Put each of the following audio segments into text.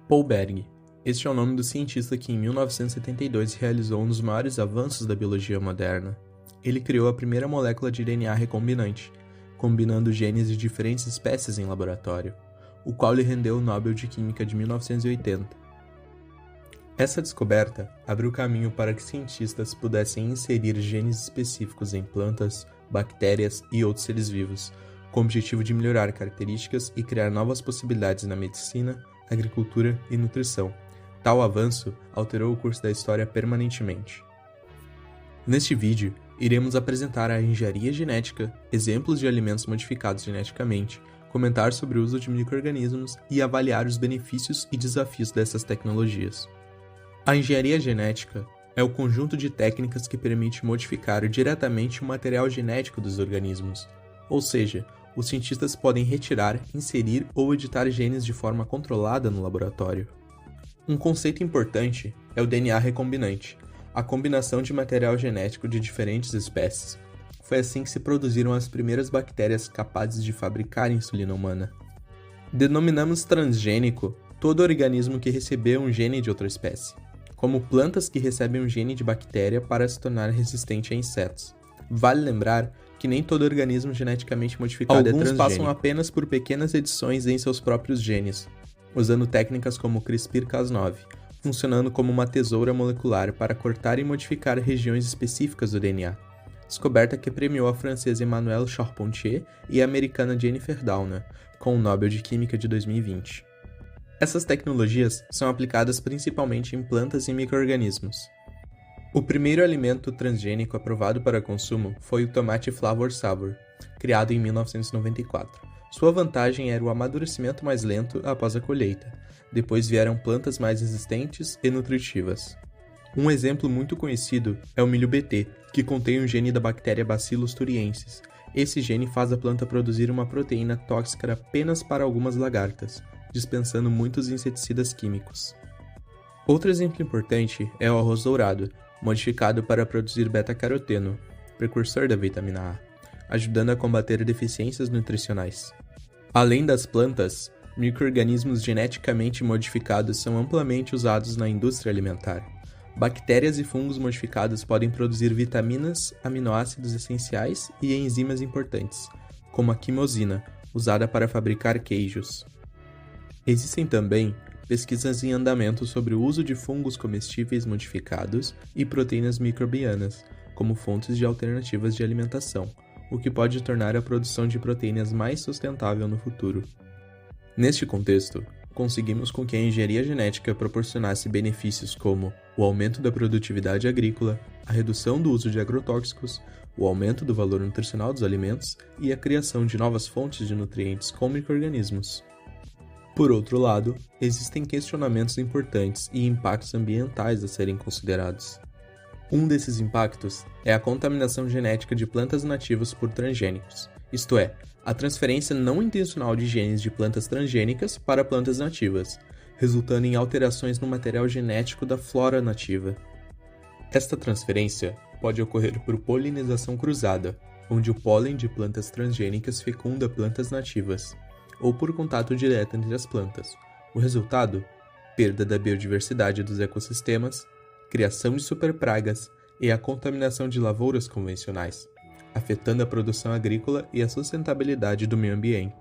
Paul Berg. Este é o nome do cientista que em 1972 realizou um dos maiores avanços da biologia moderna. Ele criou a primeira molécula de DNA recombinante, combinando genes de diferentes espécies em laboratório, o qual lhe rendeu o Nobel de Química de 1980. Essa descoberta abriu caminho para que cientistas pudessem inserir genes específicos em plantas, bactérias e outros seres vivos, com o objetivo de melhorar características e criar novas possibilidades na medicina, agricultura e nutrição. Tal avanço alterou o curso da história permanentemente. Neste vídeo, iremos apresentar a engenharia genética, exemplos de alimentos modificados geneticamente, comentar sobre o uso de micro-organismos e avaliar os benefícios e desafios dessas tecnologias. A engenharia genética é o conjunto de técnicas que permite modificar diretamente o material genético dos organismos, ou seja, os cientistas podem retirar, inserir ou editar genes de forma controlada no laboratório. Um conceito importante é o DNA recombinante, a combinação de material genético de diferentes espécies. Foi assim que se produziram as primeiras bactérias capazes de fabricar insulina humana. Denominamos transgênico todo organismo que recebeu um gene de outra espécie, como plantas que recebem um gene de bactéria para se tornar resistente a insetos. Vale lembrar que nem todo organismo geneticamente modificado é transgênico. Alguns passam apenas por pequenas edições em seus próprios genes, usando técnicas como CRISPR-Cas9, funcionando como uma tesoura molecular para cortar e modificar regiões específicas do DNA, descoberta que premiou a francesa Emmanuelle Charpentier e a americana Jennifer Doudna, com o Nobel de Química de 2020. Essas tecnologias são aplicadas principalmente em plantas e micro-organismos. O primeiro alimento transgênico aprovado para consumo foi o tomate Flavor Savor, criado em 1994. Sua vantagem era o amadurecimento mais lento após a colheita. Depois vieram plantas mais resistentes e nutritivas. Um exemplo muito conhecido é o milho BT, que contém um gene da bactéria Bacillus thuringiensis. Esse gene faz a planta produzir uma proteína tóxica apenas para algumas lagartas, dispensando muitos inseticidas químicos. Outro exemplo importante é o arroz dourado, modificado para produzir beta-caroteno, precursor da vitamina A, ajudando a combater deficiências nutricionais. Além das plantas, micro-organismos geneticamente modificados são amplamente usados na indústria alimentar. Bactérias e fungos modificados podem produzir vitaminas, aminoácidos essenciais e enzimas importantes, como a quimosina, usada para fabricar queijos. Existem também pesquisas em andamento sobre o uso de fungos comestíveis modificados e proteínas microbianas como fontes de alternativas de alimentação, o que pode tornar a produção de proteínas mais sustentável no futuro. Neste contexto, conseguimos com que a engenharia genética proporcionasse benefícios como o aumento da produtividade agrícola, a redução do uso de agrotóxicos, o aumento do valor nutricional dos alimentos e a criação de novas fontes de nutrientes com micro-organismos. Por outro lado, existem questionamentos importantes e impactos ambientais a serem considerados. Um desses impactos é a contaminação genética de plantas nativas por transgênicos, isto é, a transferência não intencional de genes de plantas transgênicas para plantas nativas, resultando em alterações no material genético da flora nativa. Esta transferência pode ocorrer por polinização cruzada, onde o pólen de plantas transgênicas fecunda plantas nativas, ou por contato direto entre as plantas. O resultado? Perda da biodiversidade dos ecossistemas, criação de superpragas e a contaminação de lavouras convencionais, afetando a produção agrícola e a sustentabilidade do meio ambiente.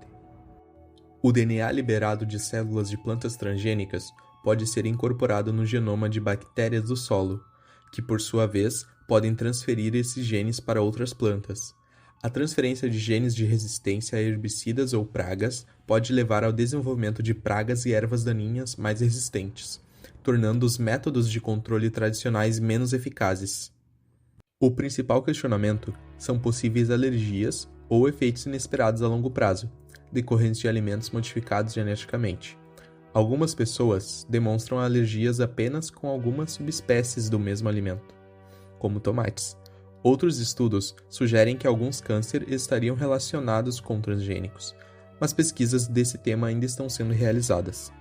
O DNA liberado de células de plantas transgênicas pode ser incorporado no genoma de bactérias do solo, que por sua vez podem transferir esses genes para outras plantas. A transferência de genes de resistência a herbicidas ou pragas pode levar ao desenvolvimento de pragas e ervas daninhas mais resistentes, tornando os métodos de controle tradicionais menos eficazes. O principal questionamento são possíveis alergias ou efeitos inesperados a longo prazo, decorrentes de alimentos modificados geneticamente. Algumas pessoas demonstram alergias apenas com algumas subespécies do mesmo alimento, como tomates. Outros estudos sugerem que alguns cânceres estariam relacionados com transgênicos, mas pesquisas desse tema ainda estão sendo realizadas.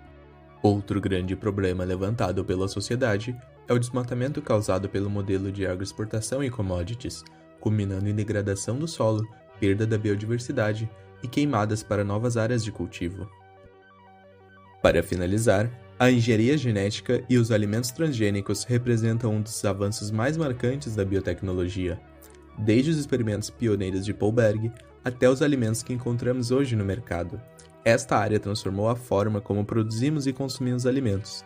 Outro grande problema levantado pela sociedade é o desmatamento causado pelo modelo de agroexportação e commodities, culminando em degradação do solo, perda da biodiversidade e queimadas para novas áreas de cultivo. Para finalizar, A engenharia genética e os alimentos transgênicos representam um dos avanços mais marcantes da biotecnologia, desde os experimentos pioneiros de Paul Berg até os alimentos que encontramos hoje no mercado. Esta área transformou a forma como produzimos e consumimos alimentos.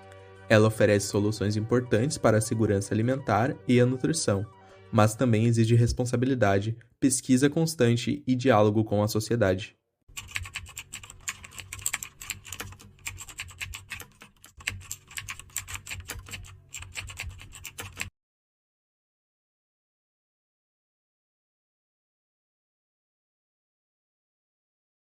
Ela oferece soluções importantes para a segurança alimentar e a nutrição, mas também exige responsabilidade, pesquisa constante e diálogo com a sociedade.